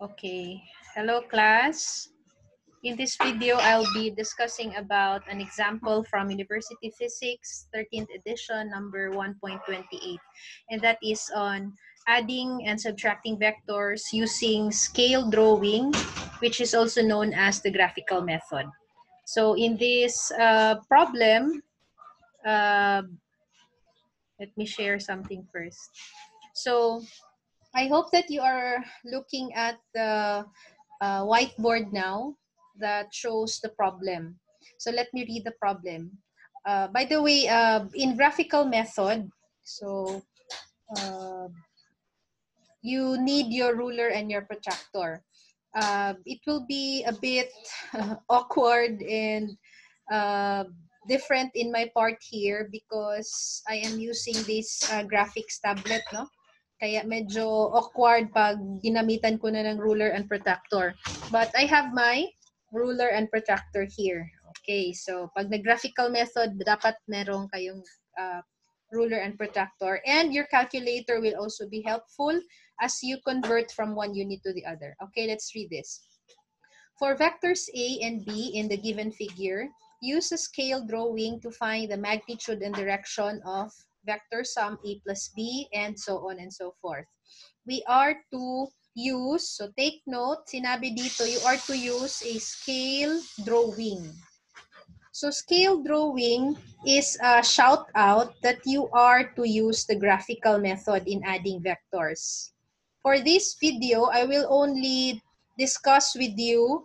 Okay, hello class. In this video, I'll be discussing about an example from University Physics 13th edition number 1.28, and that is on adding and subtracting vectors using scale drawing, which is also known as the graphical method. So in this problem, uh, let me share something first. So I hope that you are looking at the whiteboard now that shows the problem. So let me read the problem. By the way, in graphical method, so uh, you need your ruler and your protractor. It will be a bit awkward and uh, different in my part here because I am using this graphics tablet, no? Kaya medyo awkward pag ginamitan ko na ng ruler and protractor. But I have my ruler and protractor here. Okay, so pag nag-graphical method, dapat merong kayong ruler and protractor. And your calculator will also be helpful as you convert from one unit to the other. Okay, let's read this. For vectors A and B in the given figure, use a scale drawing to find the magnitude and direction of vector sum A plus B and so on and so forth. We are to use, so take note, sinabi dito, you are to use a scale drawing. So scale drawing is a shout out that you are to use the graphical method in adding vectors. For this video, I will only discuss with you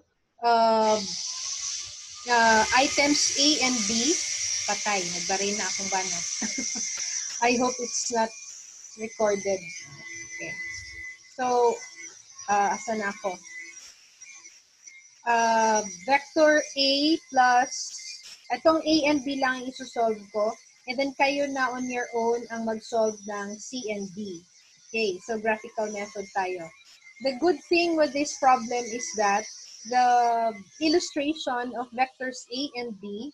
items A and B. Patay, nagbaray na akong banat. I hope it's not recorded. Okay. So, asan ako? Vector A plus, itong A and B lang isusolve ko. And then kayo na on your own ang mag-solve ng C and D. Okay, so graphical method tayo. The good thing with this problem is that the illustration of vectors A and B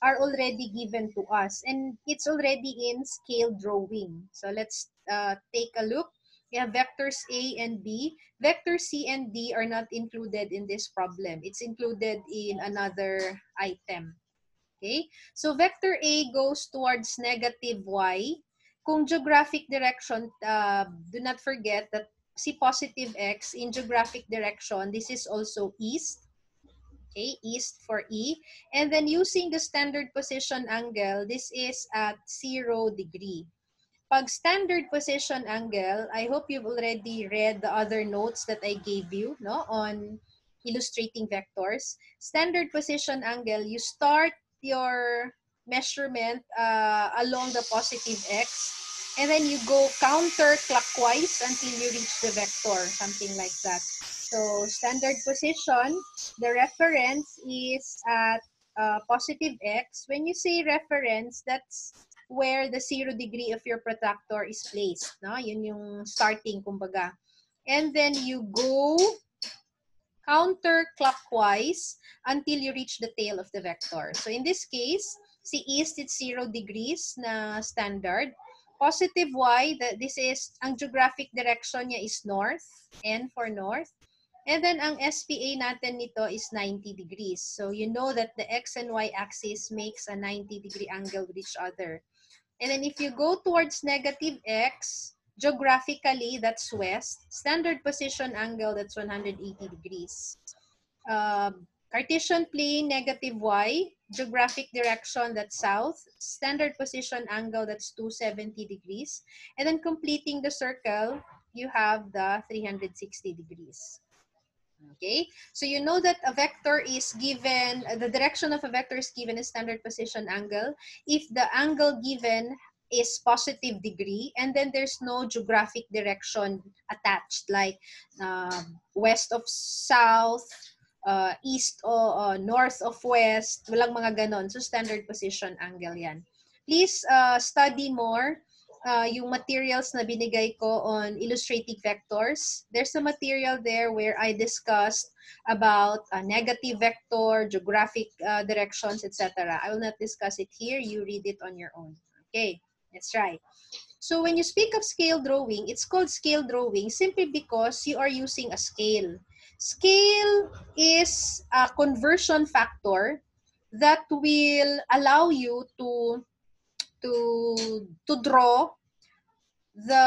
are already given to us. And it's already in scale drawing. So let's take a look. We have vectors A and B. Vector C and D are not included in this problem. It's included in another item. Okay? So vector A goes towards negative y. Kung geographic direction, do not forget that see positive x in geographic direction, this is also east. Okay, east for E. And then using the standard position angle, this is at 0 degree. Pag standard position angle, I hope you've already read the other notes that I gave you, no, on illustrating vectors. Standard position angle, you start your measurement along the positive x, and then you go counterclockwise until you reach the vector, something like that. So standard position, the reference is at positive x. When you say reference, that's where the 0 degree of your protractor is placed. No? Yun yung starting, kumbaga. And then you go counterclockwise until you reach the tail of the vector. So in this case, si east, it's 0 degrees na standard. Positive y, this is, ang geographic direction niya is north, N for north. And then ang SPA natin nito is 90 degrees. So you know that the x and y axis makes a 90 degree angle with each other. And then if you go towards negative x, geographically, that's west. Standard position angle, that's 180 degrees. Cartesian plane, negative y. Geographic direction, that's south. Standard position angle, that's 270 degrees. And then completing the circle, you have the 360 degrees. Okay, so you know that a vector is given, the direction of a vector is given a standard position angle if the angle given is positive degree and then there's no geographic direction attached, like west of south, east o north of west, walang mga ganon. So standard position angle yan. Please study more yung materials na binigay ko on illustrating vectors. There's a material there where I discussed about negative vector, geographic directions, etc. I will not discuss it here. You read it on your own. Okay, let's try. So when you speak of scale drawing, it's called scale drawing simply because you are using a scale. Scale is a conversion factor that will allow you to draw the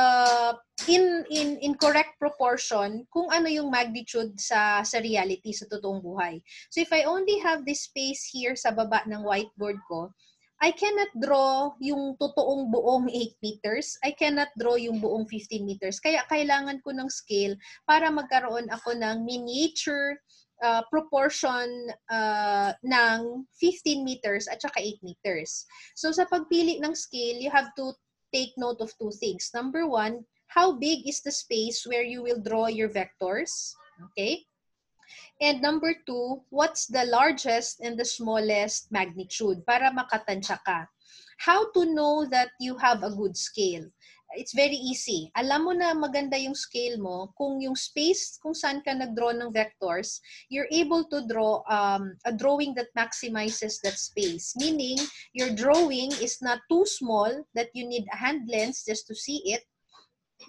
in correct proportion kung ano yung magnitude sa reality, sa totoong buhay. So if I only have this space here sa baba ng whiteboard ko, I cannot draw yung totoong buong 8 meters. I cannot draw yung buong 15 meters. Kaya kailangan ko ng scale para magkaroon ako ng miniature proportion ng 15 meters at saka 8 meters. So sa pagpili ng scale, you have to take note of two things. Number one, how big is the space where you will draw your vectors? Okay. And number two, what's the largest and the smallest magnitude para makatansya ka? How to know that you have a good scale? It's very easy. Alam mo na maganda yung scale mo kung yung space kung saan ka nag-draw ng vectors, you're able to draw a drawing that maximizes that space. Meaning, your drawing is not too small that you need a hand lens just to see it,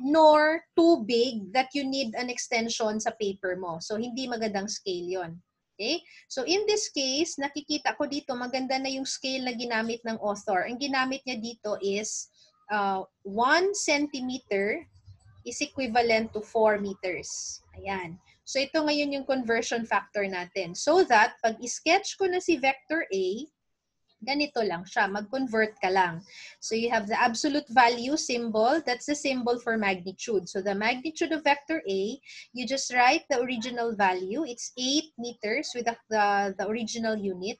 nor too big that you need an extension sa paper mo. So, hindi magandang scale yon. Okay? So, in this case, nakikita ko dito, maganda na yung scale na ginamit ng author. Ang ginamit niya dito is 1 centimeter is equivalent to 4 meters. Ayan. So, ito ngayon yung conversion factor natin. So that, pag sketch ko na si vector A, ganito lang siya. Mag-convert ka lang. So, you have the absolute value symbol. That's the symbol for magnitude. So, the magnitude of vector A, you just write the original value. It's 8 meters with the original unit.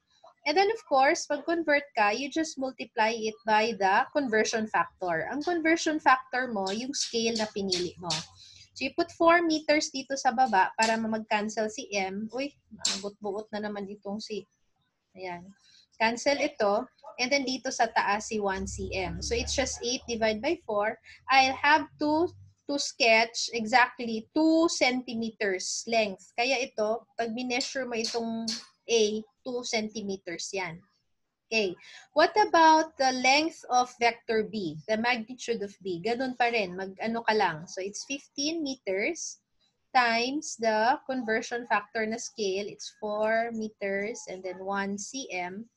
And then, of course, pag convert ka, you just multiply it by the conversion factor. Ang conversion factor mo, yung scale na pinili mo. So, you put 4 meters dito sa baba para mag-cancel si M. Uy, buot-buot na naman itong si. Ayan. Cancel ito. And then, dito sa taas si 1 cm. So, it's just 8 divided by 4. I'll have to sketch exactly 2 centimeters length. Kaya ito, pag mineasure mo itong A, 2 centimeters yan. Okay. What about the length of vector B? The magnitude of B. Ganun pa rin. Mag-ano ka lang. So, it's 15 meters times the conversion factor na scale. It's 4 meters and then 1 cm.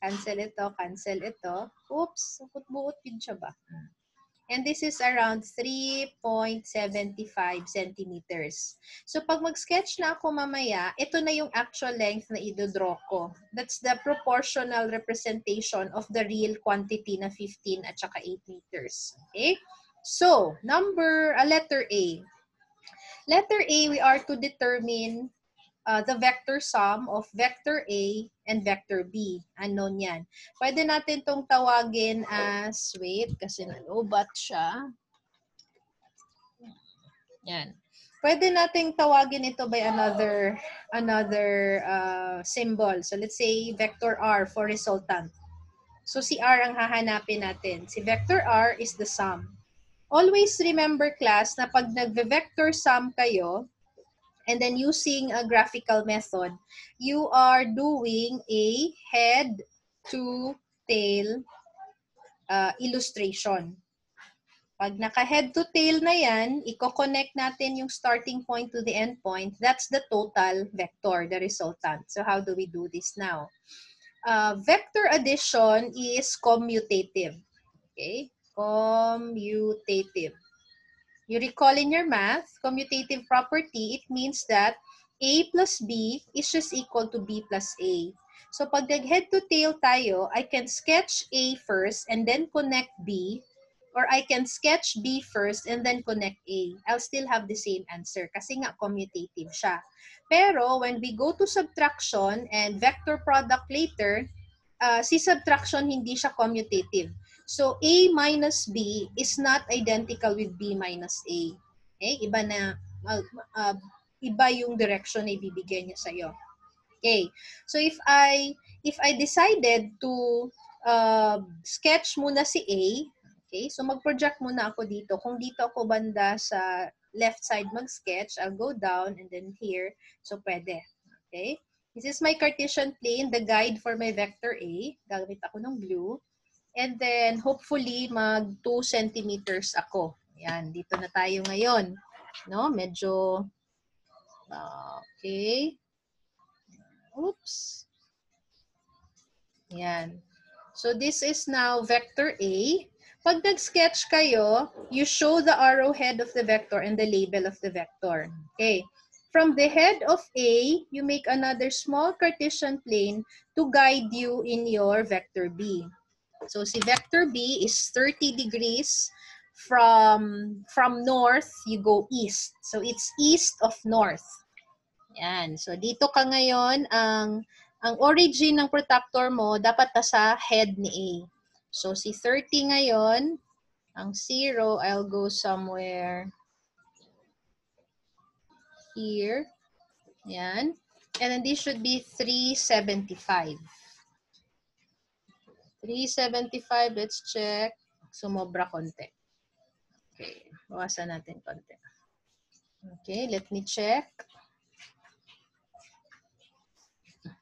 Cancel ito, cancel ito. Oops, buot yun siya ba? And this is around 3.75 centimeters. So, pag mag-sketch na ako mamaya, ito na yung actual length na i-draw ko. That's the proportional representation of the real quantity na 15 at saka 8 meters. Okay? So, letter A. Letter A, we are to determine the vector sum of vector A and vector B. Unknown yan. Pwede natin itong tawagin as, wait, kasi nalobat siya. Yan. Pwede nating tawagin ito by another symbol. So let's say vector R for resultant. So si R ang hahanapin natin. Si vector R is the sum. Always remember class na pag nagve-vector sum kayo, and then using a graphical method, you are doing a head to tail illustration. Pag naka-head to tail na yan, i-connect natin yung starting point to the end point. That's the total vector, the resultant. So how do we do this now? Vector addition is commutative. Okay? Commutative. You recall in your math, commutative property, it means that A plus B is just equal to B plus A. So pag nag-head to tail tayo, I can sketch A first and then connect B, or I can sketch B first and then connect A. I'll still have the same answer kasi nga commutative siya. Pero when we go to subtraction and vector product later, si subtraction hindi siya commutative. So, A minus B is not identical with B minus A. Okay? Iba yung direction na ibibigay niya sa'yo. Okay. So, if I decided to sketch muna si A, okay, so mag-project muna ako dito. Kung dito ako banda sa left side mag-sketch, I'll go down and then here. So, pwede. Okay? This is my Cartesian plane, the guide for my vector A. Gagamit ako ng blue. And then, hopefully, mag 2 centimeters ako. Ayan, dito na tayo ngayon. No? Medyo, okay. Oops. Ayan. So, this is now vector A. Pag nag-sketch kayo, you show the arrowhead of the vector and the label of the vector. Okay. From the head of A, you make another small Cartesian plane to guide you in your vector B. So, si vector B is 30 degrees from north, you go east. So, it's east of north. Yan. So, dito ka ngayon, ang origin ng protractor mo, dapat nasa head ni A. So, si 30 ngayon, ang 0, I'll go somewhere here. Yan. And then this should be 375. 375, let's check. Sumobra konti. Okay, bawasan natin konti. Okay, let me check.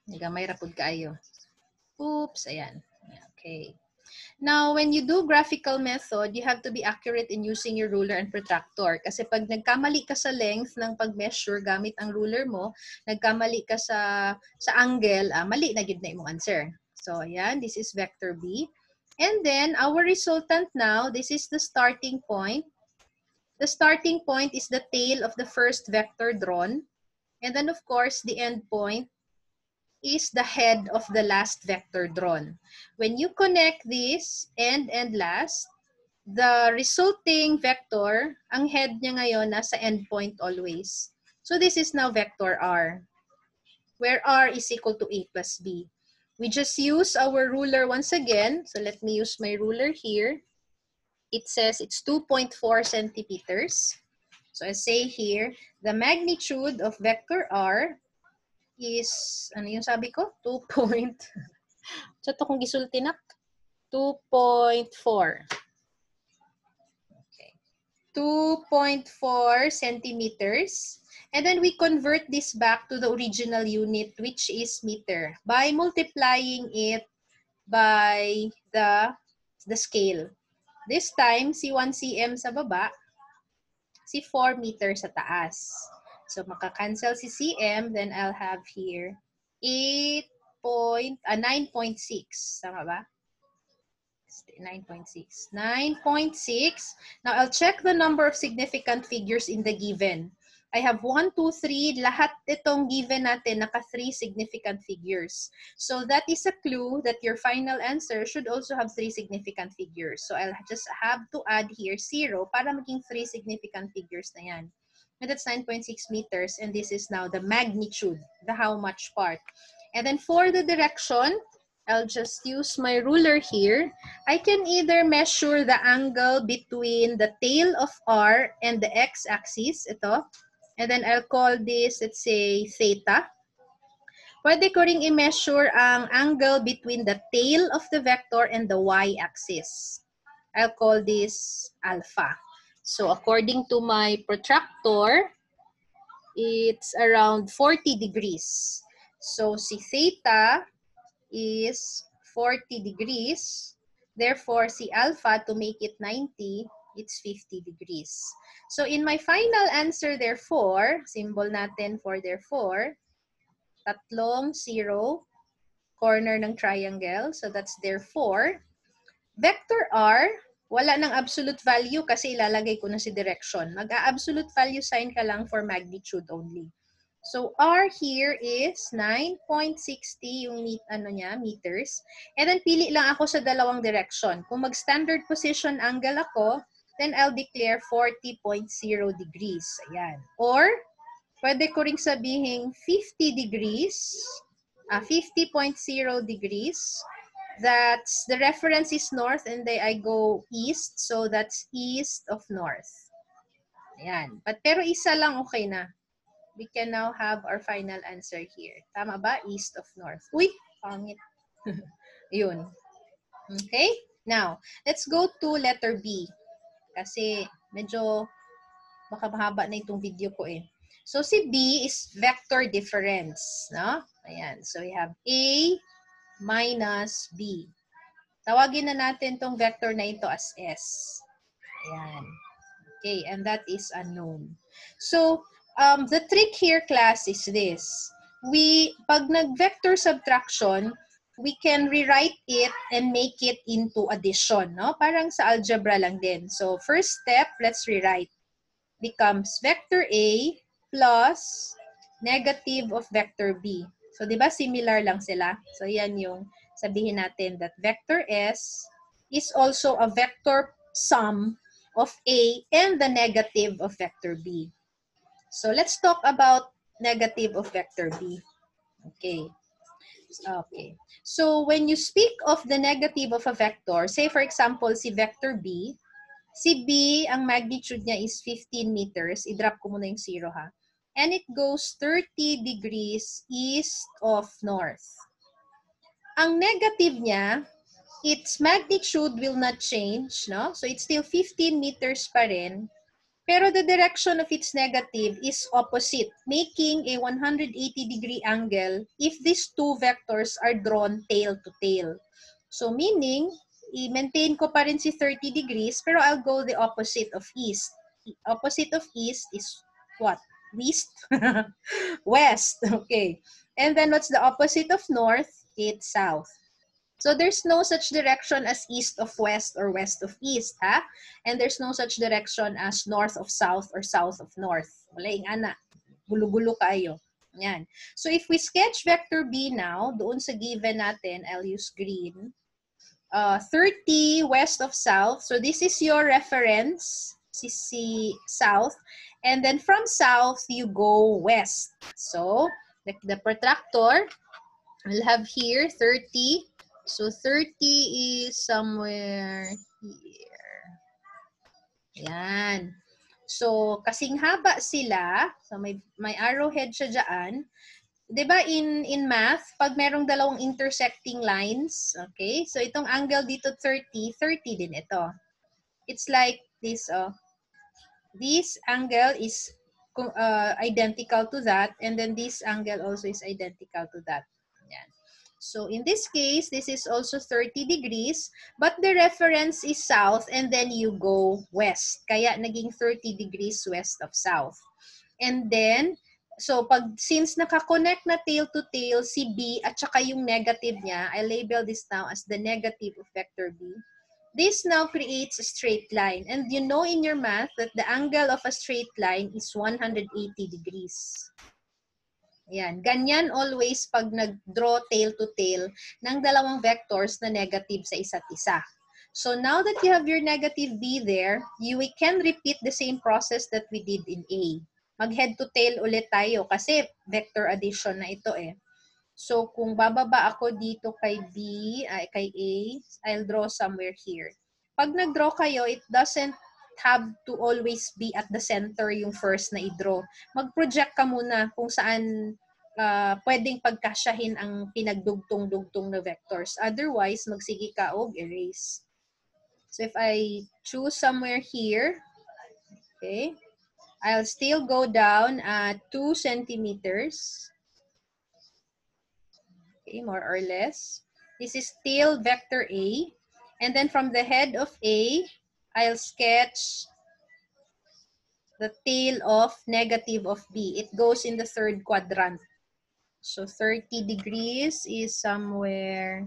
Nagamay rapod kaayo. Oops, ayan. Okay. Now, when you do graphical method, you have to be accurate in using your ruler and protractor. Kasi pag nagkamali ka sa length ng pag-measure gamit ang ruler mo, nagkamali ka sa angle, mali na gid na imong answer. So, ayan, this is vector B. And then, our resultant now, this is the starting point. The starting point is the tail of the first vector drawn. And then, of course, the end point is the head of the last vector drawn. When you connect this end and last, the resulting vector, ang head niya ngayon nasa end point always. So this is now vector R, where R is equal to A plus B. We just use our ruler once again. So let me use my ruler here. It says it's 2.4 centimeters. So I say here, the magnitude of vector R is, ano yung sabi ko? 2 point. So ito kung gisultinak, 2.4. Okay. 2.4 centimeters. And then we convert this back to the original unit, which is meter, by multiplying it by the scale. This time, si 1 cm sa baba, si 4 meter sa taas. So, makakancel si cm, then I'll have here 9.6. Tama ba? 9.6. 9.6. Now, I'll check the number of significant figures in the given. I have 1, 2, 3. Lahat itong given natin, naka 3 significant figures. So, that is a clue that your final answer should also have 3 significant figures. So, I'll just have to add here 0 para maging 3 significant figures na yan. And that's 9.6 meters. And this is now the magnitude, the how much part. And then for the direction, I'll just use my ruler here. I can either measure the angle between the tail of R and the x-axis, ito. And then I'll call this, let's say, theta. Pwede ko ring i-measure ang angle between the tail of the vector and the y-axis. I'll call this alpha. So according to my protractor, it's around 40 degrees. So si theta is 40 degrees. Therefore, si alpha, to make it 90, it's 50 degrees. So, in my final answer, therefore, symbol natin for therefore, tatlong 0, corner ng triangle. So, that's therefore. Vector R, wala ng absolute value kasi ilalagay ko na si direction. Mag-a-absolute value sign ka lang for magnitude only. So, R here is 9.60 yung meters. And then, pili lang ako sa dalawang direction. Kung mag-standard position angle ako, then I'll declare 40.0 degrees. Ayan. Or, pwede ko ring sabihin 50 degrees, 50.0 degrees. That's, the reference is north and then I go east. So, that's east of north. Ayan. Pero isa lang okay na. We can now have our final answer here. Tama ba? East of north. Uy, pangit. Yun. Okay? Now, let's go to letter B. Kasi medyo baka mahaba na itong video ko eh. So, si B is vector difference. No? Ayan. So, we have A minus B. Tawagin na natin tong vector na ito as S. Ayan. Okay, and that is unknown. So, the trick here, class, is this. Pag nag-vector subtraction, we can rewrite it and make it into addition, no? Parang sa algebra lang din. So, first step, let's rewrite. Becomes vector A plus negative of vector B. So, di ba similar lang sila? So, yan yung sabihin natin that vector S is also a vector sum of A and the negative of vector B. So, let's talk about negative of vector B. Okay. Okay. So, when you speak of the negative of a vector, say for example, si vector B, si B, ang magnitude niya is 15 meters. I-drop ko muna yung 0 ha. And it goes 30 degrees east of north. Ang negative niya, its magnitude will not change, no? So it's still 15 meters pa rin. Pero the direction of its negative is opposite, making a 180-degree angle if these two vectors are drawn tail to tail. So meaning, i-maintain ko pa rin si 30 degrees, pero I'll go the opposite of east. The opposite of east is what? West? West, okay. And then what's the opposite of north? It's south. So there's no such direction as east of west or west of east, ha? And there's no such direction as north of south or south of north. Wala yung ana. Gulo-gulo kayo. Yan. So if we sketch vector B now, doon sa given natin, I'll use green. 30 west of south. So this is your reference, si south. And then from south, you go west. So the protractor, we'll have here 30. So 30 is somewhere here. Yan. So kasing haba sila, so may arrowhead siya dyan. 'Di ba in math, pag merong dalawang intersecting lines, okay? So itong angle dito 30, 30 din ito. It's like this, this angle is identical to that, and then this angle also is identical to that. Yan. So in this case, this is also 30 degrees, but the reference is south and then you go west. Kaya naging 30 degrees west of south. And then, so since nakakonect na tail to tail si B at saka yung negative niya, I label this now as the negative of vector B. This now creates a straight line. And you know in your math that the angle of a straight line is 180 degrees. Yan. Ganyan always pag nag-draw tail to tail ng dalawang vectors na negative sa isa't isa. So now that you have your negative B there, we can repeat the same process that we did in A. Mag-head to tail ulit tayo kasi vector addition na ito eh. So kung bababa ako dito kay B, kay A, I'll draw somewhere here. Pag nag-draw kayo, it doesn't have to always be at the center yung first na i-draw. Mag-project ka muna kung saan pwedeng pagkasyahin ang pinagdugtong-dugtong na vectors. Otherwise, magsige ka og erase. So if I choose somewhere here, okay, I'll still go down at 2 centimeters. Okay, more or less. This is still vector A. And then from the head of A, I'll sketch the tail of negative of B. It goes in the third quadrant. So 30 degrees is somewhere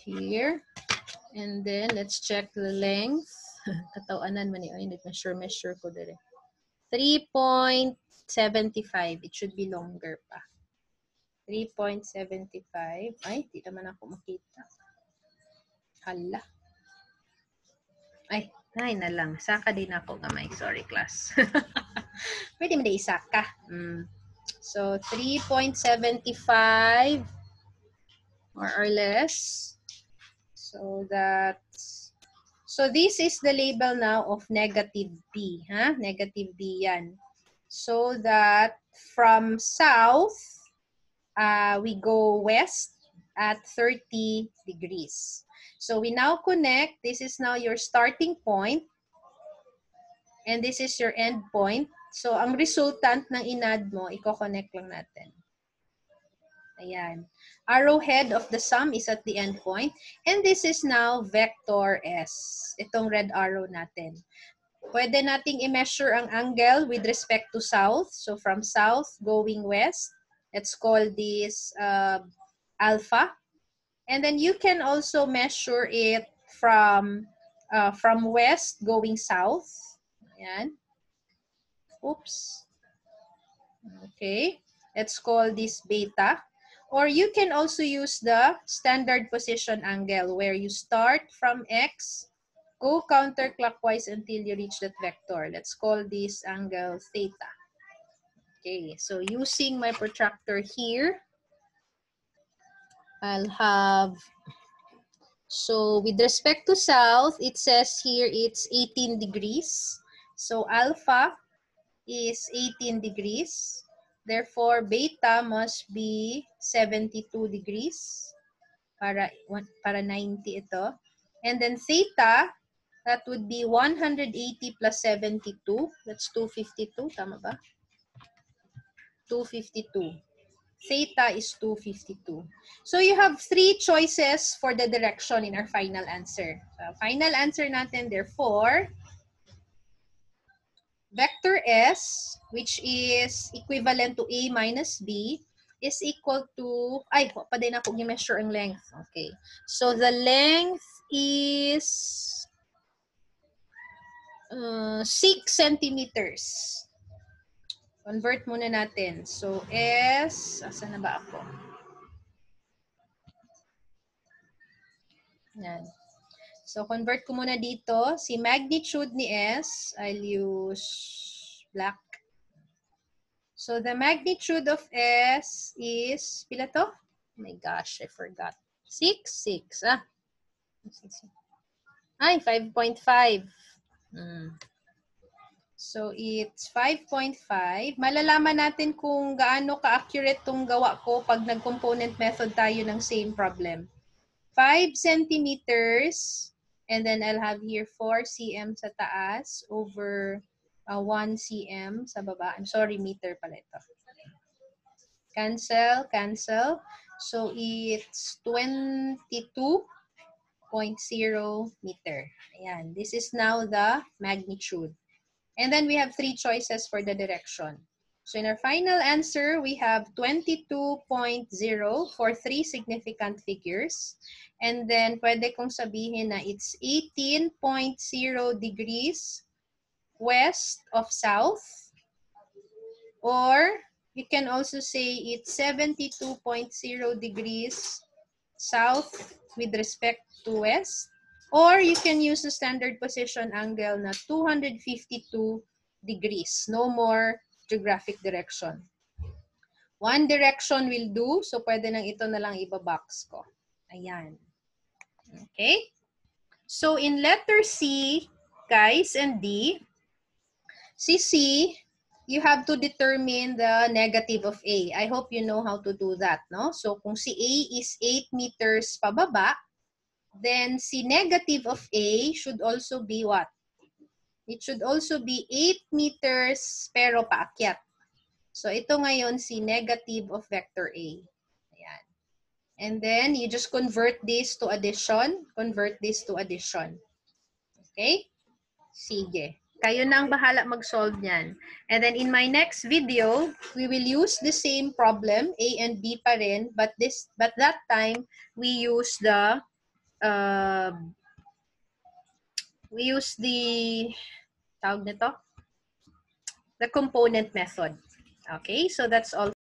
here. And then let's check the length. Katawanan man ay nag-measure ko dire. 3.75. It should be longer pa. 3.75. Ay, di naman ako makita. Hala. Ay na lang. Saka din ako gamay. Sorry, class. Pwede mo na isaka. So, 3.75 more or less. So, this is the label now of negative B. Ha? Negative B yan. So that from south, we go west at 30 degrees. So we now connect. This is now your starting point. And this is your end point. So ang resultant ng inad mo, i-connect lang natin. Ayan. Arrowhead of the sum is at the end point. And this is now vector S. Itong red arrow natin. Pwede nating i-measure ang angle with respect to south. So from south going west, let's call this alpha. And then you can also measure it from west going south. Ayan. Oops. Okay. Let's call this beta. Or you can also use the standard position angle where you start from X, go counterclockwise until you reach that vector. Let's call this angle theta. Okay, so using my protractor here, I'll have, so with respect to south, it says here it's 18 degrees. So alpha is 18 degrees. Therefore, beta must be 72 degrees para 90 ito. And then theta, that would be 180 plus 72. That's 252. Tama ba? 252. Theta is 252. So you have three choices for the direction in our final answer. So final answer natin, therefore, vector S, which is equivalent to A minus B, is equal to, ay, pa din ako i-measure ang length. Okay. So the length is 6 centimeters. Convert muna natin. So S, asan na ba ako? Yan. So convert ko muna dito. Si magnitude ni S, I'll use black. So the magnitude of S is, pila to? Oh my gosh, I forgot. 6. Ah. Ay, 5.5. So it's 5.5. Malalaman natin kung gaano ka-accurate tong gawa ko pag nag-component method tayo ng same problem. 5 centimeters, and then I'll have here 4 cm sa taas over 1 cm sa baba. I'm sorry, meter pala ito. Cancel, cancel. So it's 22.0 meter. Ayan. This is now the magnitude. And then we have three choices for the direction. So in our final answer, we have 22.0 for three significant figures. And then pwede kong sabihin na it's 18.0 degrees west of south. Or you can also say it's 72.0 degrees south with respect to west. Or you can use the standard position angle na 252 degrees. No more geographic direction. One direction will do. So pwede nang ito na lang ibabox ko. Ayan. Okay? So in letter C, guys, and D, C, you have to determine the negative of A. I hope you know how to do that, no? So kung si A is 8 meters pababa, then si negative of A should also be what? It should also be 8 meters pero paakyat. So ito ngayon si negative of vector A. Ayan. And then you just convert this to addition. Convert this to addition. Okay? Sige. Kayo na ang bahala mag-solve niyan. And then in my next video, we will use the same problem, A and B pa rin, but that time we use the tawag nito, the component method. Okay, so that's all.